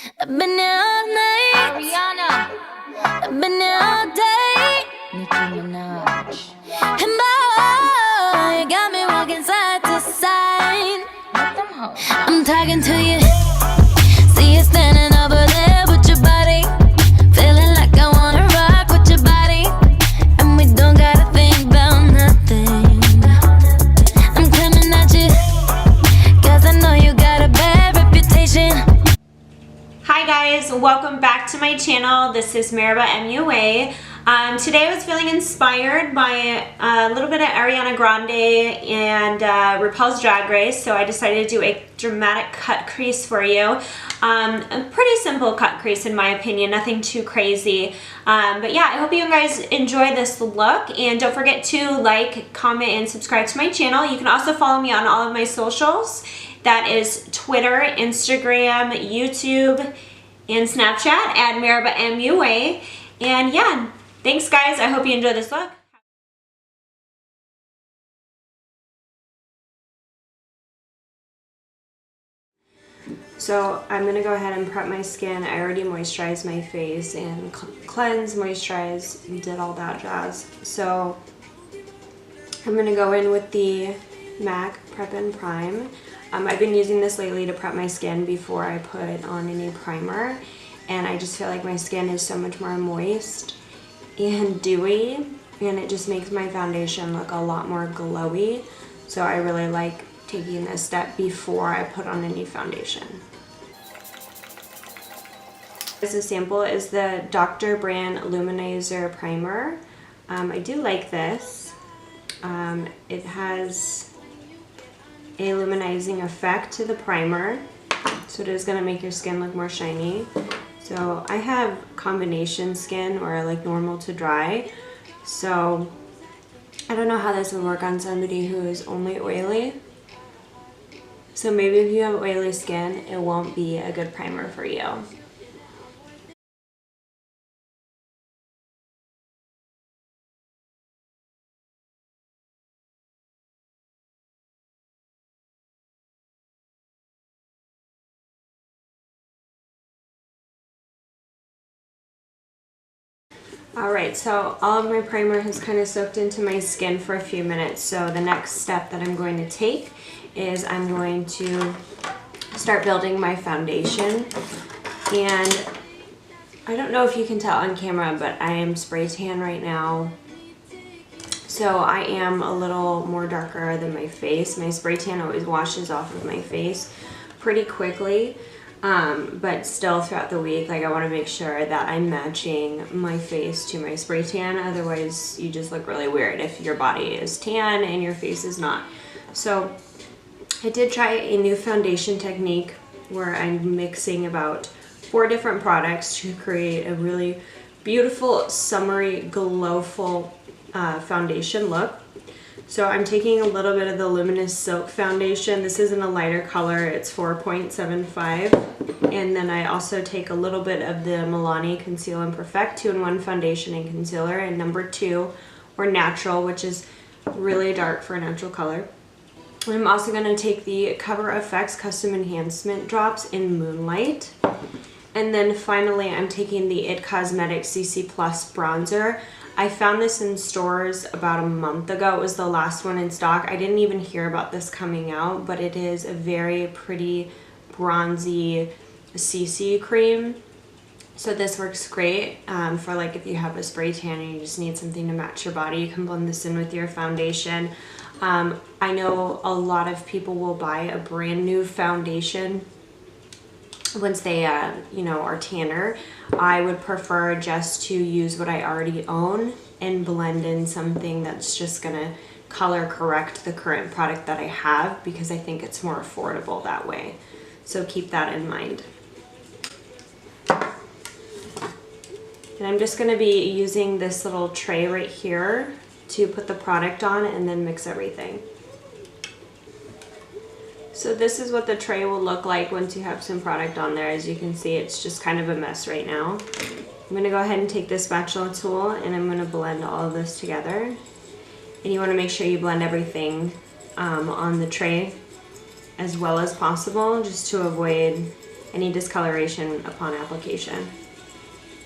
I've been here all night. Ariana. I've been here all day. Nicki Minaj. And boy, you got me walking side to side. Let them hoes. I'm talking to you. See you standing over there with your body. Feeling like I wanna rock with your body. And we don't gotta think about nothing. I'm coming at you, cause I know you got a bad reputation. Hi guys, welcome back to my channel. This is Maribel MUA. Today I was feeling inspired by a little bit of Ariana Grande and RuPaul's Drag Race, so I decided to do a dramatic cut crease for you. A pretty simple cut crease in my opinion, nothing too crazy. But yeah, I hope you guys enjoy this look, and don't forget to like, comment, and subscribe to my channel. You can also follow me on all of my socials. That is Twitter, Instagram, YouTube, and Snapchat at Maribel MUA. And yeah, thanks guys. I hope you enjoy this look. So I'm gonna go ahead and prep my skin. I already moisturized my face and cleanse, moisturize, and did all that jazz. So I'm gonna go in with the MAC Prep and Prime. I've been using this lately to prep my skin before I put on any primer, and I just feel like my skin is so much more moist and dewy, and it just makes my foundation look a lot more glowy. So I really like taking this step before I put on any foundation. This sample is the Dr. Brandt Luminizer Primer. I do like this. It has a luminizing effect to the primer, so it is going to make your skin look more shiny. So I have combination skin, or like normal to dry, so I don't know how this would work on somebody who is only oily. So maybe if you have oily skin, it won't be a good primer for you. Alright, so all of my primer has kind of soaked into my skin for a few minutes, so the next step that I'm going to take is I'm going to start building my foundation. And I don't know if you can tell on camera, but I am spray tan right now, so I am a little more darker than my face. My spray tan always washes off of my face pretty quickly. But still throughout the week, like, I want to make sure that I'm matching my face to my spray tan. Otherwise you just look really weird if your body is tan and your face is not. So I did try a new foundation technique where I'm mixing about 4 different products to create a really beautiful, summery, glowful foundation look. So I'm taking a little bit of the Luminous Silk Foundation. This is in a lighter color. It's 4.75. And then I also take a little bit of the Milani Conceal and Perfect 2-in-1 Foundation and Concealer in number 2, or Natural, which is really dark for a natural color. I'm also going to take the Cover FX Custom Enhancement Drops in Moonlight. And then finally I'm taking the IT Cosmetics CC Plus Bronzer. I found this in stores about a month ago. It was the last one in stock. I didn't even hear about this coming out, but it is a very pretty bronzy CC cream. So this works great for, like, if you have a spray tan and you just need something to match your body. You can blend this in with your foundation. I know a lot of people will buy a brand new foundation once they you know, are tanner. I would prefer just to use what I already own and blend in something that's just gonna color correct the current product that I have, because I think it's more affordable that way. So keep that in mind. And I'm just gonna be using this little tray right here to put the product on and then mix everything. So this is what the tray will look like once you have some product on there. As you can see, it's just kind of a mess right now. I'm going to go ahead and take this spatula tool and I'm going to blend all of this together. And you want to make sure you blend everything on the tray as well as possible, just to avoid any discoloration upon application.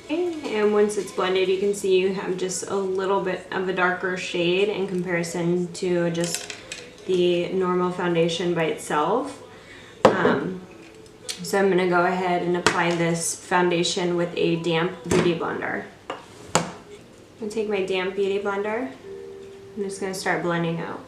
And once it's blended, you can see you have just a little bit of a darker shade in comparison to just the normal foundation by itself. So I'm going to go ahead and apply this foundation with a damp beauty blender. I'm going to take my damp beauty blender. I'm just going to start blending out.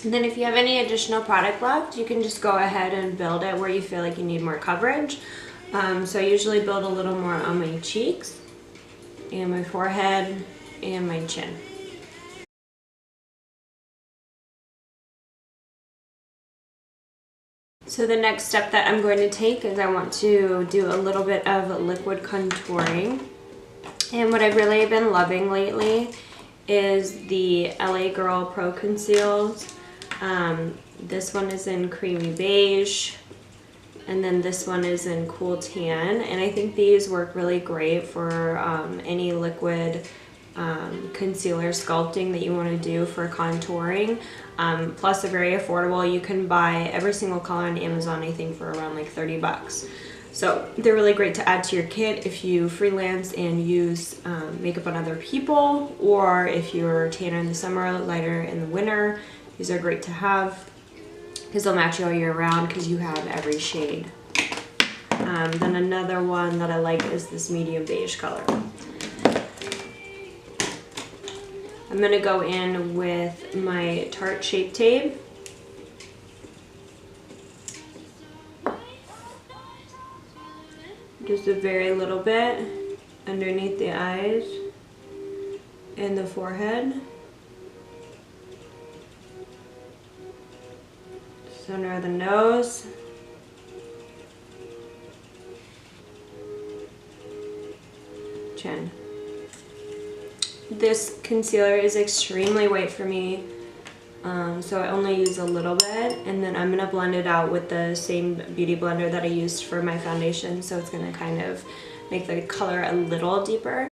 And then if you have any additional product left, you can just go ahead and build it where you feel like you need more coverage. So I usually build a little more on my cheeks and my forehead and my chin. So the next step that I'm going to take is I want to do a little bit of liquid contouring. And what I've really been loving lately is the LA Girl ProConceals. This one is in creamy beige, and then this one is in cool tan, and I think these work really great for any liquid concealer sculpting that you want to do for contouring. Plus they're very affordable. You can buy every single color on Amazon, I think, for around like 30 bucks. So they're really great to add to your kit if you freelance and use makeup on other people, or if you're tanner in the summer, lighter in the winter. These are great to have because they'll match you all year round because you have every shade. Then another one that I like is this medium beige color. I'm going to go in with my Tarte Shape Tape. Just a very little bit underneath the eyes and the forehead. Center of the nose. Chin. This concealer is extremely white for me, so I only use a little bit, and then I'm going to blend it out with the same beauty blender that I used for my foundation, so it's going to kind of make the color a little deeper.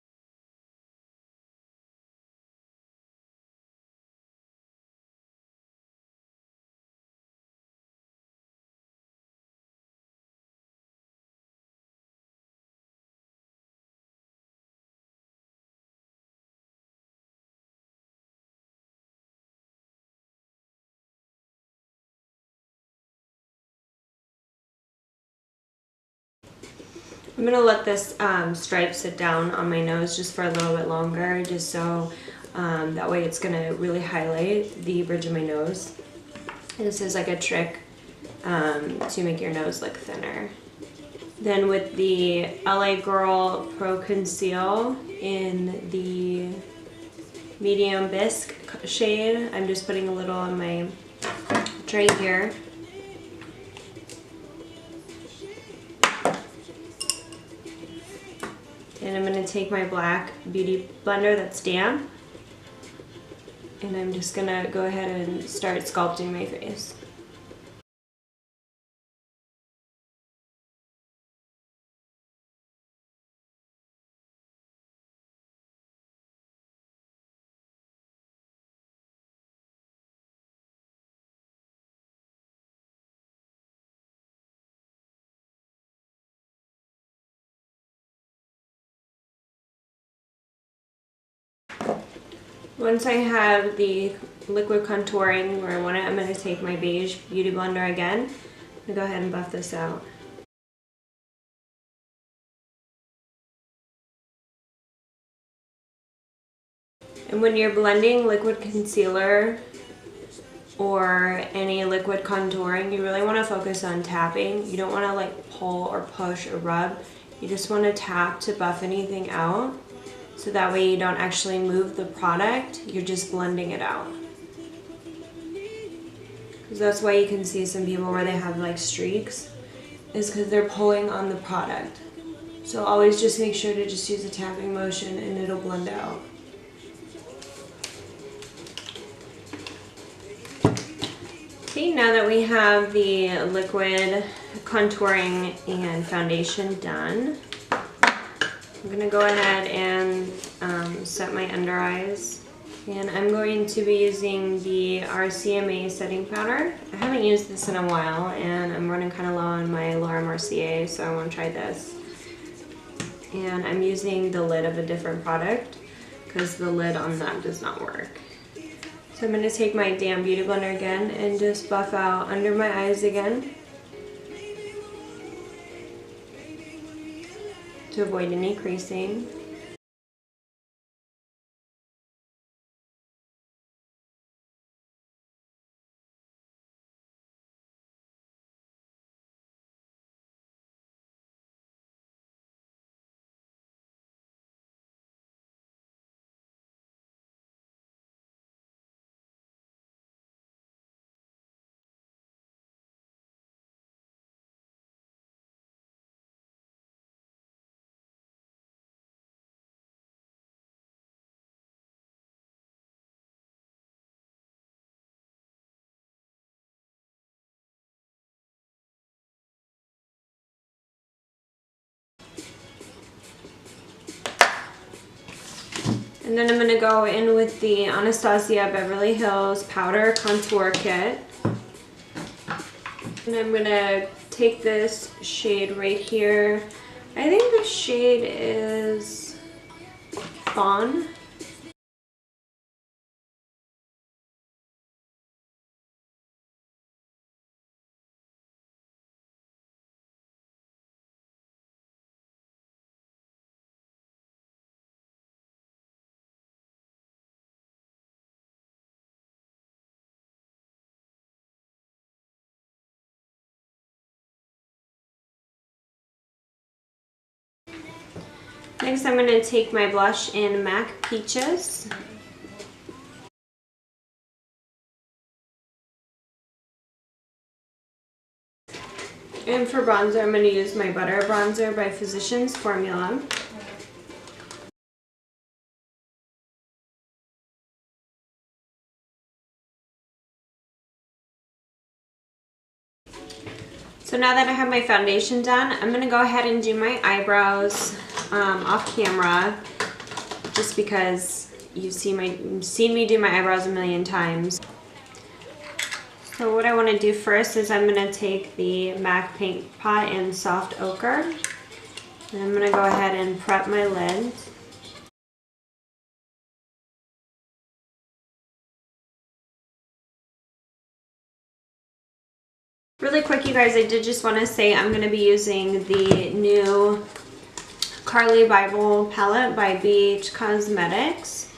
I'm going to let this stripe sit down on my nose just for a little bit longer, just so that way it's going to really highlight the bridge of my nose. This is like a trick to make your nose look thinner. Then with the LA Girl ProConceal in the medium bisque shade, I'm just putting a little on my tray here. And I'm going to take my black beauty blender that's damp, and I'm just going to go ahead and start sculpting my face. Once I have the liquid contouring where I want it, I'm going to take my beige beauty blender again and go ahead and buff this out. And when you're blending liquid concealer or any liquid contouring, you really want to focus on tapping. You don't want to like pull or push or rub. You just want to tap to buff anything out. So that way you don't actually move the product, you're just blending it out. Because that's why you can see some people where they have like streaks, is because they're pulling on the product. So always just make sure to just use a tapping motion and it'll blend out. Okay, now that we have the liquid contouring and foundation done, I'm going to go ahead and set my under eyes. And I'm going to be using the RCMA setting powder. I haven't used this in a while, and I'm running kind of low on my Laura Mercier, so I want to try this. And I'm using the lid of a different product because the lid on that does not work. So I'm going to take my damn beauty blender again and just buff out under my eyes again to avoid any creasing. And then I'm going to go in with the Anastasia Beverly Hills Powder Contour Kit. And I'm going to take this shade right here. I think the shade is Fawn. Next, I'm going to take my blush in MAC Peaches. And for bronzer, I'm going to use my Butter Bronzer by Physicians Formula. So now that I have my foundation done, I'm going to go ahead and do my eyebrows off camera, just because you've seen me do my eyebrows a million times. So what I want to do first is I'm going to take the MAC Paint Pot in Soft Ochre, and I'm going to go ahead and prep my lid. Really quick, you guys, I did just want to say I'm going to be using the new Carli Bybel palette by BH Cosmetics.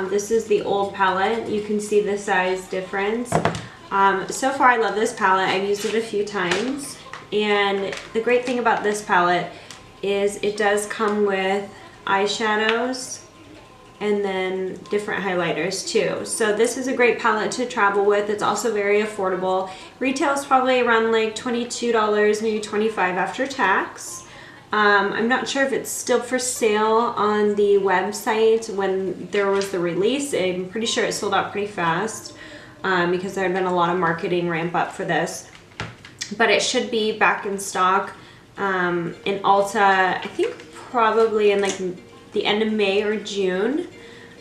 This is the old palette. You can see the size difference. So far, I love this palette. I've used it a few times. And the great thing about this palette is it does come with eyeshadows and then different highlighters too. So this is a great palette to travel with. It's also very affordable. Retails probably around like $22, maybe $25 after tax. I'm not sure if it's still for sale on the website when there was the release. I'm pretty sure it sold out pretty fast because there had been a lot of marketing ramp up for this. But it should be back in stock in Ulta, I think probably in like the end of May or June.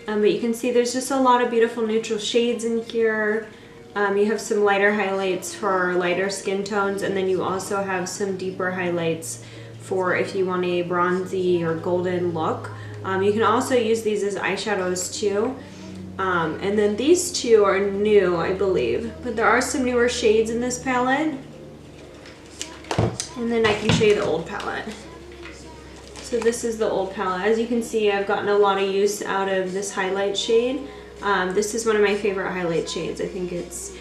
But you can see there's just a lot of beautiful neutral shades in here. You have some lighter highlights for lighter skin tones, and then you also have some deeper highlights for if you want a bronzy or golden look. You can also use these as eyeshadows too. And then these two are new, I believe, but there are some newer shades in this palette. And then I can show you the old palette. So this is the old palette. As you can see, I've gotten a lot of use out of this highlight shade. This is one of my favorite highlight shades. I think it's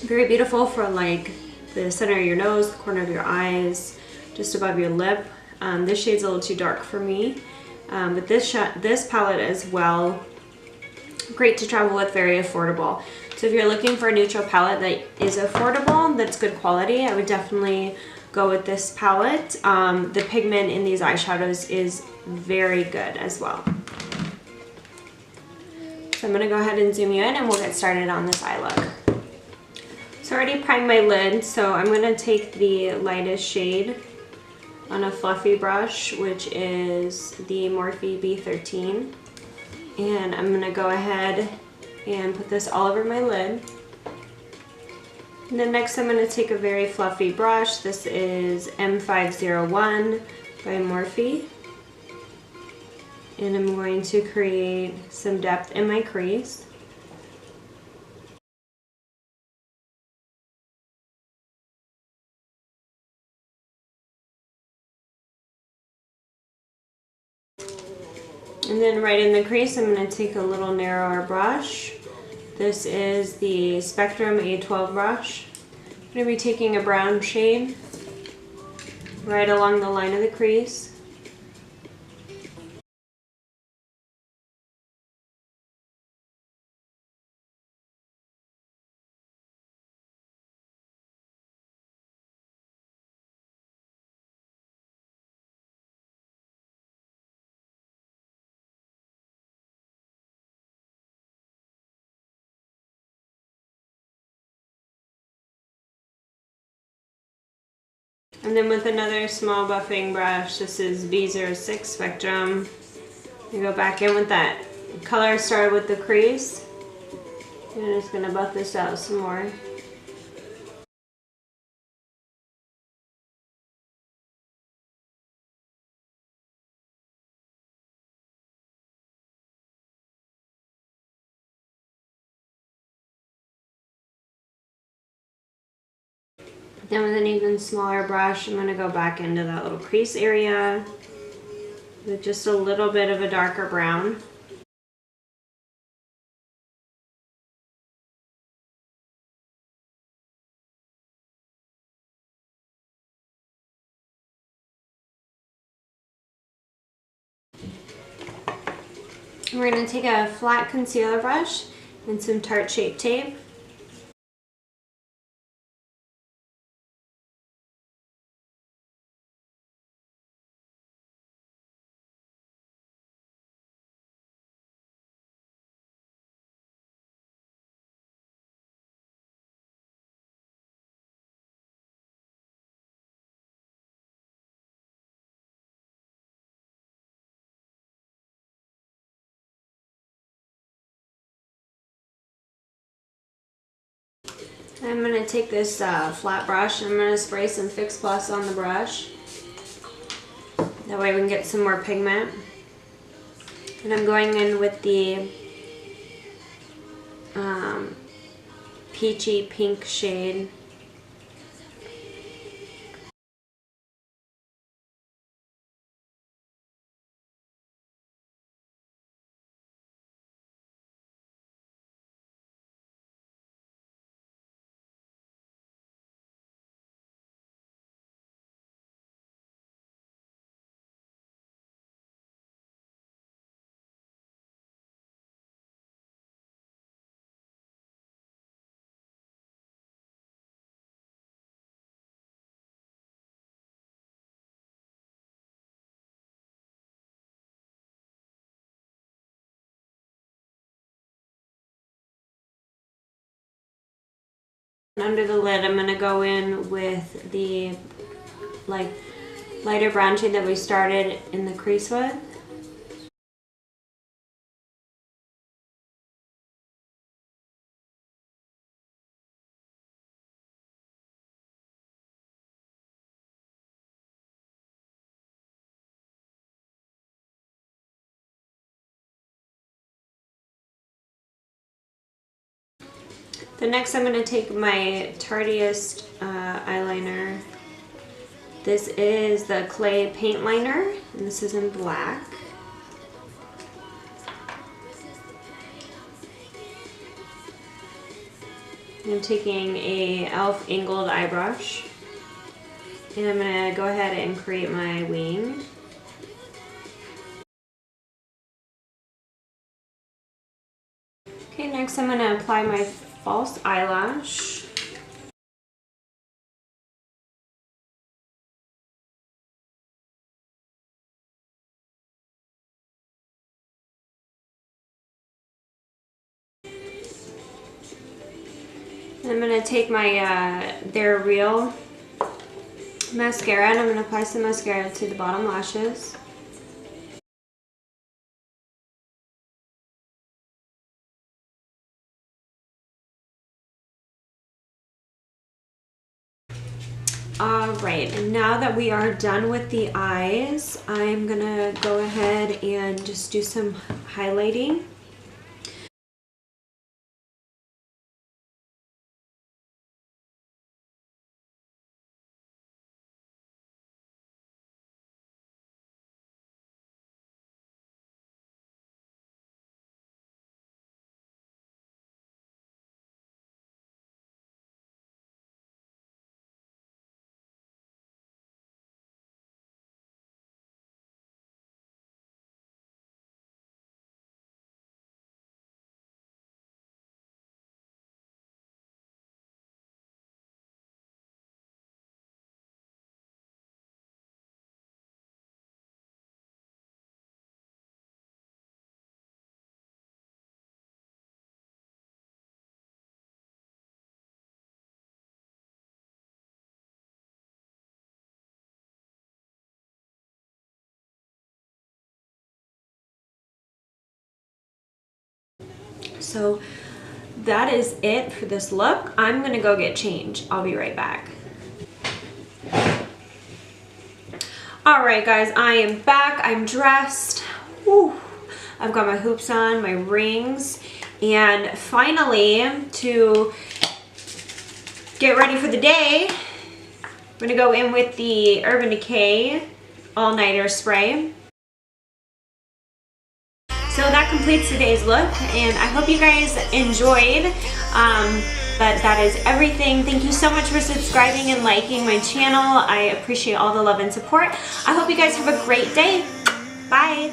very beautiful for like the center of your nose, the corner of your eyes, just above your lip. This shade's a little too dark for me, but this palette as well, great to travel with, very affordable. So if you're looking for a neutral palette that is affordable, that's good quality, I would definitely go with this palette. The pigment in these eyeshadows is very good as well. So I'm going to go ahead and zoom you in and we'll get started on this eye look. So I already primed my lid, so I'm going to take the lightest shade on a fluffy brush, which is the Morphe B13. And I'm going to go ahead and put this all over my lid. And then next I'm going to take a very fluffy brush. This is M501 by Morphe. And I'm going to create some depth in my crease. And then right in the crease, I'm going to take a little narrower brush. This is the Spectrum A12 brush. I'm going to be taking a brown shade right along the line of the crease. And then with another small buffing brush, this is B06 Spectrum, you go back in with that color started with the crease. And I'm just going to buff this out some more. Then with an even smaller brush, I'm going to go back into that little crease area with just a little bit of a darker brown. We're going to take a flat concealer brush and some Tarte Shape Tape. I'm going to take this flat brush and I'm going to spray some Fix+ on the brush. That way we can get some more pigment. And I'm going in with the peachy pink shade. Under the lid, I'm going to go in with the lighter brown shade that we started in the crease with. The next I'm going to take my Tarteist eyeliner. This is the Clay Paint Liner, and this is in black. I'm taking a e.l.f. angled eye brush, and I'm going to go ahead and create my wing. Okay, next I'm going to apply my false eyelash. I'm gonna take my They're Real mascara and I'm gonna apply some mascara to the bottom lashes. Alright, and now that we are done with the eyes, I'm gonna go ahead and just do some highlighting. So that is it for this look. I'm gonna go get changed. I'll be right back. All right, guys, I am back. I'm dressed. Whew. I've got my hoops on, my rings, and finally, to get ready for the day, I'm gonna go in with the Urban Decay All-Nighter Spray. So that completes today's look, and I hope you guys enjoyed. But that is everything. Thank you so much for subscribing and liking my channel. I appreciate all the love and support. I hope you guys have a great day. Bye.